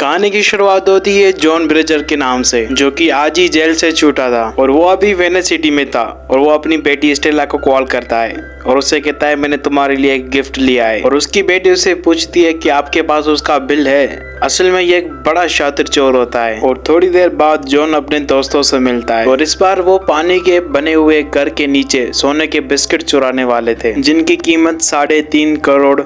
कहानी की शुरुआत होती है जॉन ब्रेजर के नाम से, जो कि आज ही जेल से छूटा था और वो अभी वेनिस सिटी में था। और वो अपनी बेटी स्टेला को कॉल करता है और उससे कहता है मैंने तुम्हारे लिए एक गिफ्ट लिया है। और उसकी बेटी उससे पूछती है कि आपके पास उसका बिल है। असल में ये एक बड़ा शातिर चोर होता है। और थोड़ी देर बाद जॉन अपने दोस्तों से मिलता है और इस बार वो पानी के बने हुए घर के नीचे सोने के बिस्किट चुराने वाले थे, जिनकी कीमत $3.5 करोड़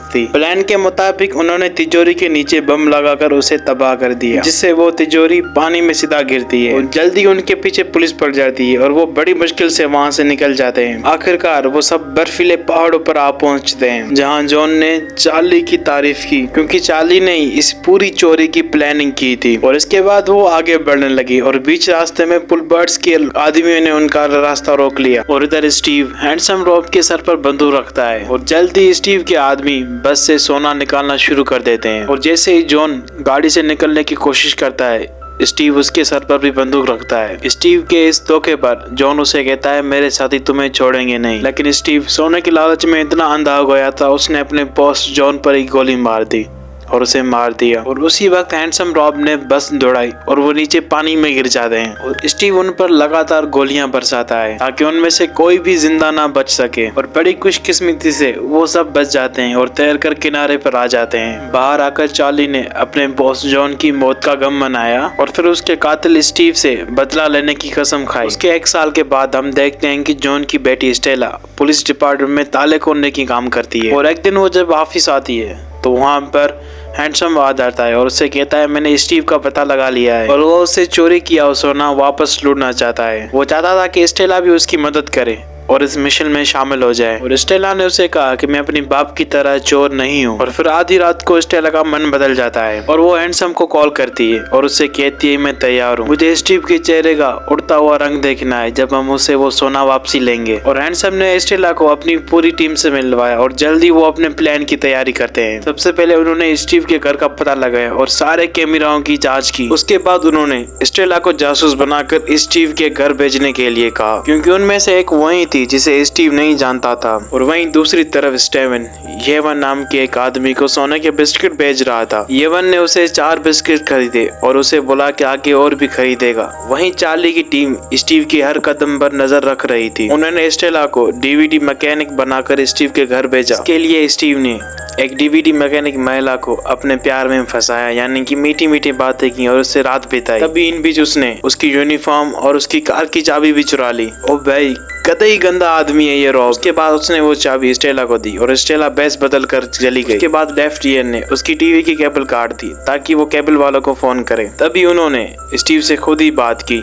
थी। प्लान के मुताबिक उन्होंने तिजोरी के नीचे बम लगाकर उसे तबाह कर दिया, जिससे वो तिजोरी पानी में सीधा गिरती है और जल्दी उनके पीछे पुलिस पड़ जाती है और वो बड़ी मुश्किल से वहाँ से निकल जाते हैं। आखिरकार वो सब बर्फीले पहाड़ों पर आ पहुँचते हैं, जहाँ जॉन ने चार्ली की तारीफ की, क्योंकि चार्ली ने इस पूरी चोरी की प्लानिंग की थी। और इसके बाद वो आगे बढ़ने लगी और बीच रास्ते में पुलबर्ट्स के आदमियों ने उनका रास्ता रोक लिया। और इधर स्टीव हैंडसम रॉब के सर पर बंदूक रखता है और जल्दी स्टीव के आदमी बस से सोना निकालना शुरू कर देते हैं। और जैसे ही जॉन गाड़ी से निकलने की कोशिश करता है, स्टीव उसके सर पर भी बंदूक रखता है। स्टीव के इस धोखे पर जॉन उसे कहता है मेरे साथी तुम्हें छोड़ेंगे नहीं, लेकिन स्टीव सोने की लालच में इतना अंधा हो गया था, उसने अपने बॉस जॉन पर एक गोली मार दी और उसे मार दिया। और उसी वक्त हैंडसम रॉब ने बस दौड़ाई और वो नीचे पानी में गिर जाते हैं और स्टीव उन पर लगातार गोलियां बरसाता है ताकि उनमें से कोई भी जिंदा ना बच सके। और बड़ी खुशकिस्मती से वो सब बच जाते हैं और तैरकर किनारे पर आ जाते हैं। बाहर आकर चार्ली ने अपने बॉस जॉन की मौत का गम मनाया और फिर उसके कातिल स्टीव से बदला लेने की कसम खाई। उसके 1 साल के बाद हम देखते हैं कि जॉन की बेटी स्टेला पुलिस डिपार्टमेंट में ताले खोलने की काम करती है। और एक दिन वो जब ऑफिस आती है तो वहाँ पर हैंडसम आवाज आता है और उससे कहता है मैंने स्टीव का पता लगा लिया है और वो उससे चोरी किया सोना वापस लूटना चाहता है। वो चाहता था कि स्टेला भी उसकी मदद करे और इस मिशन में शामिल हो जाए। और स्टेला ने उसे कहा कि मैं अपनी बाप की तरह चोर नहीं हूँ। और फिर आधी रात को स्टेला का मन बदल जाता है और वो हैंडसम को कॉल करती है और उससे कहती है मैं तैयार हूँ, मुझे स्टीव के चेहरे का उड़ता हुआ रंग देखना है जब हम उसे वो सोना वापसी लेंगे। और हैंडसम ने स्टेला को अपनी पूरी टीम से मिलवाया और जल्दी वो अपने प्लान की तैयारी करते हैं। सबसे पहले उन्होंने स्टीव के घर का पता लगाया और सारे कैमराओं की जाँच की। उसके बाद उन्होंने स्टेला को जासूस बनाकर स्टीव के घर भेजने के लिए कहा, क्योंकि उनमें से एक वही थी जिसे स्टीव नहीं जानता था। और वहीं दूसरी तरफ स्टेवन येवन नाम के एक आदमी को सोने के बिस्किट भेज रहा था। येवन ने उसे 4 बिस्किट खरीदे और उसे बोला कि आगे और भी खरीदेगा। वहीं चार्ली की टीम स्टीव के हर कदम पर नजर रख रही थी। उन्होंने स्टेला को डीवीडी मैकेनिक बनाकर स्टीव के घर भेजा। इसके लिए स्टीव ने एक डीवीडी मैकेनिक महिला को अपने प्यार में फंसाया, यानी कि मीठी मीठी बातें की और उससे रात बिताई। तभी इन बीच उसने उसकी यूनिफॉर्म और उसकी कार की चाबी भी चुरा ली। ओ भाई कतई गंदा आदमी है ये रॉब। उसके बाद उसने वो चाबी स्टेला को दी और स्टेला बेस बदल कर चली गई। उसके बाद लेफ्ट ईयर ने उसकी टीवी की केबल काट दी ताकि वो केबल वालों को फोन करे। तभी उन्होंने स्टीव से खुद ही बात की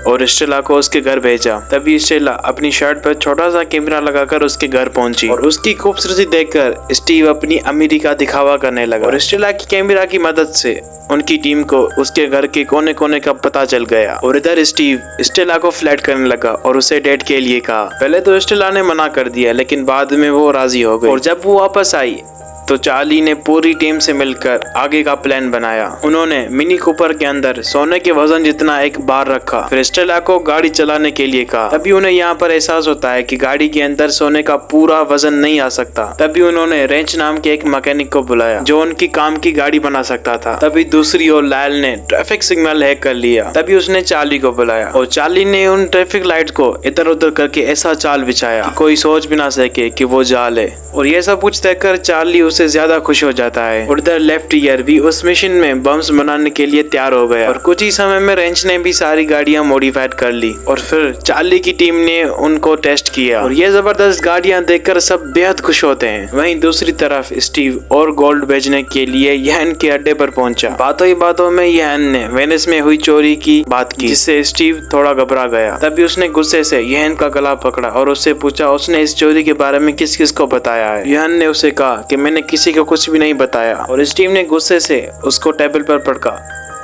और स्टेला को उसके घर भेजा। तभी स्टेला अपनी शर्ट पर छोटा सा कैमरा लगाकर उसके घर पहुंची और उसकी खूबसूरती देखकर स्टीव अपनी अमीरी का दिखावा करने लगा। और स्टेला की कैमरा की मदद से उनकी टीम को उसके घर के कोने कोने का पता चल गया। और इधर स्टीव स्टेला को फ्लर्ट करने लगा और उसे डेट के लिए कहा। पहले तो स्टेला ने मना कर दिया, लेकिन बाद में वो राजी हो गई। और जब वो वापस आई तो चार्ली ने पूरी टीम से मिलकर आगे का प्लान बनाया। उन्होंने मिनी कूपर के अंदर सोने के वजन जितना एक बार रखा, फिर स्टेला को गाड़ी चलाने के लिए कहा। तभी उन्हें यहाँ पर एहसास होता है कि गाड़ी के अंदर सोने का पूरा वजन नहीं आ सकता। तभी उन्होंने रेंच नाम के एक मैकेनिक को बुलाया जो उनकी काम की गाड़ी बना सकता था। तभी दूसरी ओर लायल ने ट्रैफिक सिग्नल हैक कर लिया। तभी उसने चार्ली को बुलाया और चार्ली ने उन ट्रैफिक लाइट को इधर उधर करके ऐसा चाल बिछाया कि कोई सोच भी ना सके कि वो जाल है। और ये सब कुछ देखकर चार्ली उससे ज्यादा खुश हो जाता है। और इधर लेफ्ट ईयर भी उस मिशन में बम्स बनाने के लिए तैयार हो गया। और कुछ ही समय में रेंच ने भी सारी गाड़ियां मॉडिफाइड कर ली और फिर चार्ली की टीम ने उनको टेस्ट किया। और ये जबरदस्त गाड़ियां देखकर सब बेहद खुश होते हैं। वहीं दूसरी तरफ स्टीव और गोल्ड भेजने के लिए यहन के अड्डे पर पहुंचा। बातों ही बातों में यहन ने वेनिस में हुई चोरी की बात की, जिससे स्टीव थोड़ा घबरा गया। तभी उसने गुस्से से यहन का गला पकड़ा और उससे पूछा उसने इस चोरी के बारे में किस किस को बताया है। यहन ने उसे कहा कि मैंने किसी को कुछ भी नहीं बताया। और स्टीव ने गुस्से से उसको टेबल पर पटका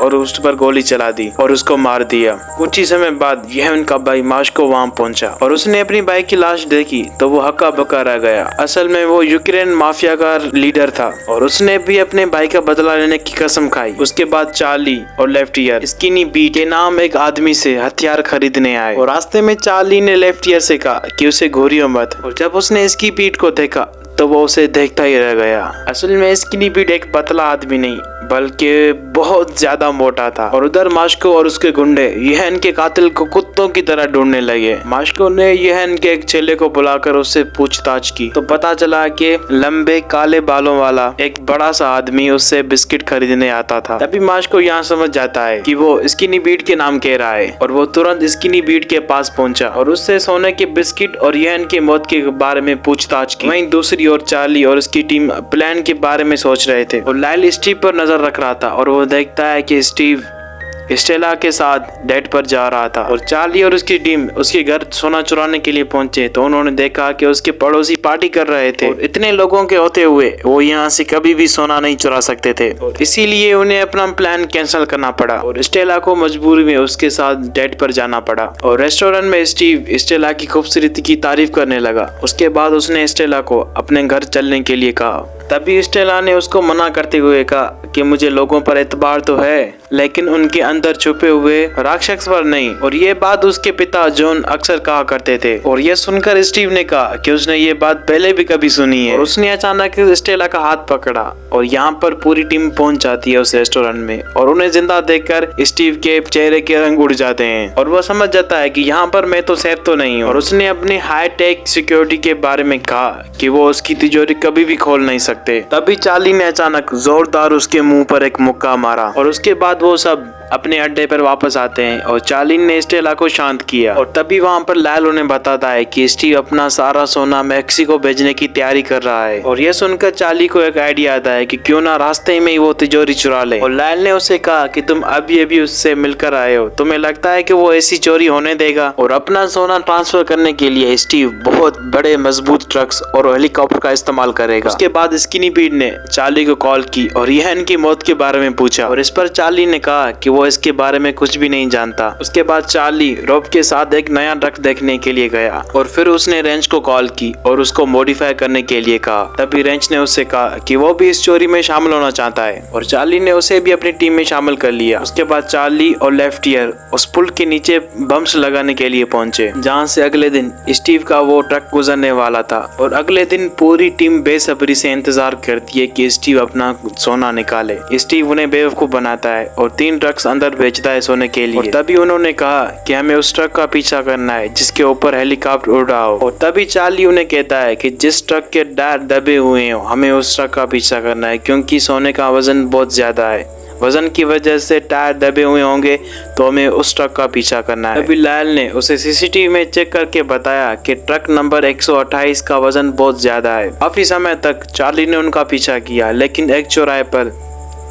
और उस पर गोली चला दी और उसको मार दिया। कुछ ही समय बाद यहन का भाई मास्को वहां पहुंचा और उसने अपनी भाई की लाश देखी तो वो हक्का बक्का रह गया। असल में वो यूक्रेन माफिया का लीडर था और उसने भी अपने भाई का बदला लेने की कसम खाई। उसके बाद चार्ली और लेफ्ट ईयर स्किनी पीट के नाम एक आदमी से हथियार खरीदने आए और रास्ते में चार्ली ने लेफ्ट ईयर से कहा कि उसे घूरियो मत। और जब उसने इसकी पीठ को देखा तो वो उसे देखता ही रह गया। असल में स्किनी पीट एक पतला आदमी नहीं बल्कि बहुत ज्यादा मोटा था। और उधर मास्को और उसके गुंडे येहन के कातिल को कुत्तों की तरह ढूंढने लगे। मास्को ने येहन के एक चेले को बुलाकर उससे पूछताछ की तो पता चला कि लंबे काले बालों वाला एक बड़ा सा आदमी उससे बिस्किट खरीदने आता था। तभी मास्को यहाँ समझ जाता है कि वो स्किनी बीट के नाम कह रहा है और वो तुरंत स्किनी बीट के पास पहुंचा और उससे सोने के बिस्किट और येहन के मौत के बारे में पूछताछ की। वहीं दूसरी ओर चार्ली और उसकी टीम प्लान के बारे में सोच रहे थे और लाइल स्टीव पर नजर रख रहा था और वो देखता है कि स्टीव स्टेला के साथ डेट पर जा रहा था और चार्ली और उसकी टीम उसके घर सोना चुराने के लिए पहुंचे तो उन्होंने देखा कि उसके पड़ोसी पार्टी कर रहे थे और इतने लोगों के होते हुए वो यहाँ से कभी भी सोना नहीं चुरा सकते थे और इसीलिए उन्हें अपना प्लान कैंसिल करना पड़ा और स्टेला को मजबूरी में उसके साथ डेट पर जाना पड़ा। और रेस्टोरेंट में स्टीव स्टेला की खूबसूरती की तारीफ करने लगा। उसके बाद उसने स्टेला को अपने घर चलने के लिए कहा। तभी स्टेला ने उसको मना करते हुए कहा कि मुझे लोगों पर एतबार तो है लेकिन उनके अंदर छुपे हुए राक्षस पर नहीं। और ये बात उसके पिता जॉन अक्सर कहा करते थे और ये सुनकर स्टीव ने कहा कि उसने ये बात पहले भी कभी सुनी है। और उसने अचानक स्टेला का हाथ पकड़ा और यहाँ पर पूरी टीम पहुंच जाती है उस रेस्टोरेंट में और उन्हें जिंदा देखकर स्टीव के चेहरे के रंग उड़ जाते हैं और वो समझ जाता है कि यहाँ पर मैं तो सेफ तो नहीं हूँ। और उसने अपनी हाई टेक सिक्योरिटी के बारे में कहा कि वो उसकी तिजोरी कभी भी खोल नहीं सकते। तभी चार्ली ने अचानक जोरदार उसके मुंह पर एक मुक्का मारा और उसके बाद वो सब अपने अड्डे पर वापस आते हैं और चार्ली ने स्टेला को शांत किया। और तभी वहाँ पर लायल उन्हें बताता है कि स्टीव अपना सारा सोना मैक्सिको भेजने की तैयारी कर रहा है। और यह सुनकर चार्ली को एक आइडिया आता है कि क्यों ना रास्ते में ही वो तिजोरी चुरा ले। और लायल ने उसे कहा कि तुम अभी उससे मिलकर आए हो, तुम्हें लगता है कि वो ऐसी चोरी होने देगा। और अपना सोना ट्रांसफर करने के लिए स्टीव बहुत बड़े मजबूत ट्रक्स और हेलीकॉप्टर का इस्तेमाल करेगा। उसके बाद स्किनी पीट ने चार्ली को कॉल की और येहन की मौत के बारे में पूछा और इस पर चार्ली ने कहा कि वो इसके बारे में कुछ भी नहीं जानता। उसके बाद चार्ली रॉब के साथ एक नया ट्रक देखने के लिए गया और फिर उसने रेंच को कॉल की और उसको मॉडिफाई करने के लिए कहा। तभी रेंच ने उससे कहा कि वो भी इस चोरी में शामिल होना चाहता है और चार्ली ने उसे भी अपनी टीम में शामिल कर लिया। उसके बाद चार्ली और लेफ्टियर उस पुल के नीचे बम्स लगाने के लिए पहुंचे जहाँ से अगले दिन स्टीव का वो ट्रक गुजरने वाला था। और अगले दिन पूरी टीम बेसब्री से इंतजार करती है कि स्टीव अपना सोना निकाले। स्टीव उन्हें बेवकूफ बनाता है और 3 ट्रक्स अंदर भेजता है सोने के लिए। और तभी उन्होंने कहा कि हमें उस ट्रक का पीछा करना है जिसके ऊपर हेलीकॉप्टर उड़ रहा हो। और तभी चार्ली उन्हें कहता है कि जिस ट्रक के टायर दबे हुए हो हमें उस ट्रक का पीछा करना है क्योंकि सोने का वजन बहुत ज्यादा है। वजन की वजह से टायर दबे हुए होंगे तो हमें उस ट्रक का पीछा करना है। तभी लायल ने उसे सीसीटीवी में चेक करके बताया कि ट्रक नंबर 128 का वजन बहुत ज्यादा है। काफी समय तक चार्ली ने उनका पीछा किया लेकिन एक चौराहे पर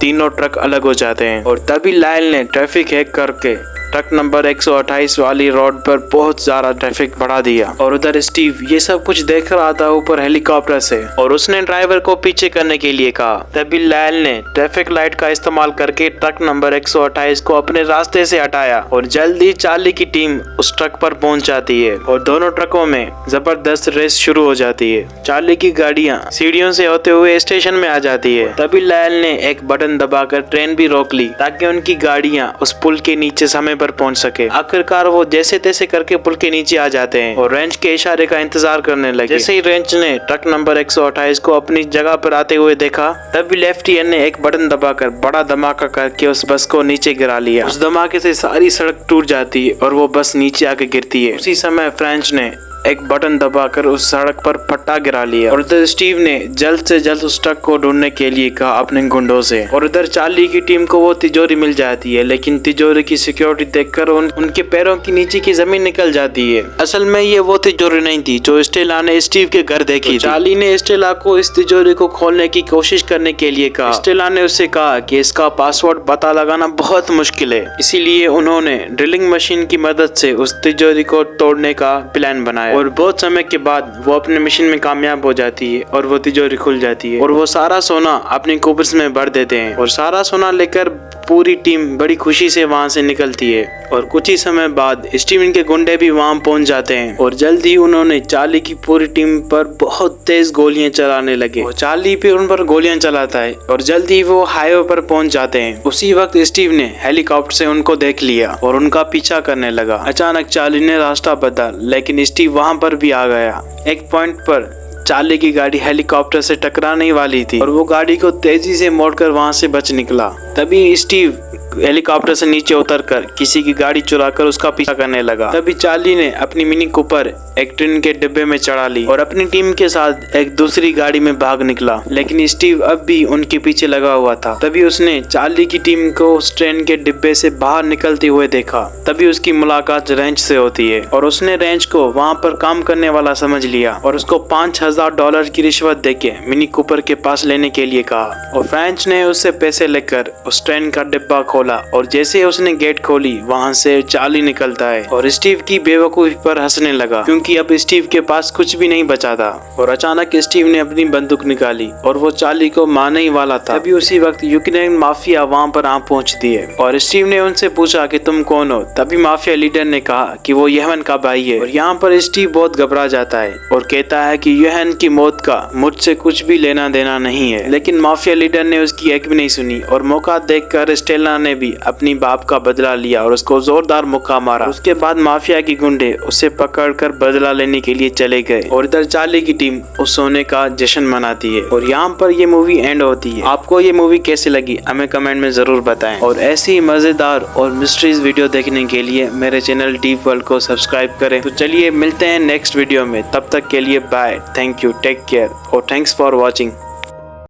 तीनों ट्रक अलग हो जाते हैं। और तभी लायल ने ट्रैफिक हैक करके ट्रक नंबर 128 वाली रोड पर बहुत ज्यादा ट्रैफिक बढ़ा दिया। और उधर स्टीव ये सब कुछ देख रहा था ऊपर हेलीकॉप्टर से और उसने ड्राइवर को पीछे करने के लिए कहा। तभी लायल ने ट्रैफिक लाइट का इस्तेमाल करके ट्रक नंबर 128 को अपने रास्ते से हटाया और जल्दी चार्ली की टीम उस ट्रक पर पहुंच जाती है और दोनों ट्रकों में जबरदस्त रेस शुरू हो जाती है। चार्ली की गाड़ियां सीढ़ियों से होते हुए स्टेशन में आ जाती है। तभी लायल ने एक बटन दबाकर ट्रेन भी रोक ली ताकि उनकी गाड़ियां उस पुल के नीचे समय पर पहुंच सके। आखिरकार वो जैसे तैसे करके पुल के नीचे आ जाते हैं और रेंच के इशारे का इंतजार करने लगे। जैसे ही रेंच ने ट्रक नंबर 128 को अपनी जगह पर आते हुए देखा तभी लेफ्टियर ने एक बटन दबाकर बड़ा धमाका करके उस बस को नीचे गिरा लिया। उस धमाके से सारी सड़क टूट जाती है और वो बस नीचे आके गिरती है। उसी समय फ्रेंच ने एक बटन दबाकर उस सड़क पर फट्टा गिरा लिया और उधर स्टीव ने जल्द से जल्द उस ट्रक को ढूंढने के लिए कहा अपने गुंडों से। और उधर चार्ली की टीम को वो तिजोरी मिल जाती है लेकिन तिजोरी की सिक्योरिटी देखकर उनके पैरों की नीचे की जमीन निकल जाती है। असल में ये वो तिजोरी नहीं थी जो स्टेला ने स्टीव के घर देखी थी। चार्ली ने स्टेला को इस तिजोरी को खोलने की कोशिश करने के लिए कहा। स्टेला ने उससे कहा कि इसका पासवर्ड पता लगाना बहुत मुश्किल है, इसीलिए उन्होंने ड्रिलिंग मशीन की मदद से उस तिजोरी को तोड़ने का प्लान बनाया। और बहुत समय के बाद वो अपने मिशन में कामयाब हो जाती है और वो तिजोरी खुल जाती है और वो सारा सोना अपनी कुबर्स में भर देते हैं और सारा सोना लेकर पूरी टीम बड़ी खुशी से वहाँ से निकलती है। और कुछ ही समय बाद स्टीवन के गुंडे भी वहाँ पहुँच जाते हैं और जल्दी उन्होंने चार्ली की पूरी टीम पर बहुत तेज गोलियां चलाने लगे और चार्ली भी उन पर गोलियां चलाता है और जल्दी वो हाईवे पर पहुँच जाते हैं। उसी वक्त स्टीव ने हेलीकॉप्टर से उनको देख लिया और उनका पीछा करने लगा। अचानक चार्ली ने रास्ता बदला लेकिन स्टीव वहाँ पर भी आ गया। एक पॉइंट पर चार्ली की गाड़ी हेलीकॉप्टर से टकराने ही वाली थी और वो गाड़ी को तेजी से मोड़कर वहां से बच निकला। तभी स्टीव हेलीकॉप्टर से नीचे उतरकर किसी की गाड़ी चुराकर उसका पीछा करने लगा। तभी चार्ली ने अपनी मिनी कूपर एक ट्रेन के डिब्बे में चढ़ा ली और अपनी टीम के साथ एक दूसरी गाड़ी में भाग निकला, लेकिन स्टीव अब भी उनके पीछे लगा हुआ था। तभी उसने चार्ली की टीम को उस ट्रेन के डिब्बे से बाहर निकलते हुए देखा। तभी उसकी मुलाकात रेंच से होती है और उसने रेंच को वहाँ पर काम करने वाला समझ लिया और उसको $5000 की रिश्वत देके मिनी कूपर के पास लेने के लिए कहा और फ्रेंच ने उससे पैसे लेकर उस ट्रेन का डिब्बा खोला और जैसे उसने गेट खोली वहाँ से चार्ली निकलता है और स्टीव की बेवकूफी पर हंसने लगा क्योंकि अब स्टीव के पास कुछ भी नहीं बचा था। और अचानक स्टीव ने अपनी बंदूक निकाली और वो चार्ली को मारने ही वाला था। तभी उसी वक्त यूक्रेन माफिया वहाँ पर आ पहुँचती है और स्टीव ने उनसे पूछा कि तुम कौन हो। तभी माफिया लीडर ने कहा कि वो यहन का भाई है और यहाँ पर स्टीव बहुत घबरा जाता है और कहता है कि यहन की मौत का मुझसे कुछ भी लेना देना नहीं है। लेकिन माफिया लीडर ने उसकी एक भी नहीं सुनी और मौका देखकर स्टेला ने भी अपनी बाप का बदला लिया और उसको जोरदार मुक्का मारा। उसके बाद माफिया की गुंडे उसे पकड़कर बदला लेने के लिए चले गए और इधर चार्ली की टीम उस सोने का जश्न मनाती है और यहाँ पर ये मूवी एंड होती है। आपको ये मूवी कैसी लगी हमें कमेंट में जरूर बताएं और ऐसी ही मजेदार और मिस्ट्रीज वीडियो देखने के लिए मेरे चैनल डीप वर्ल्ड को सब्सक्राइब करें। तो चलिए मिलते हैं नेक्स्ट वीडियो में, तब तक के लिए bye, thank you, take care और थैंक्स फॉर वॉचिंग।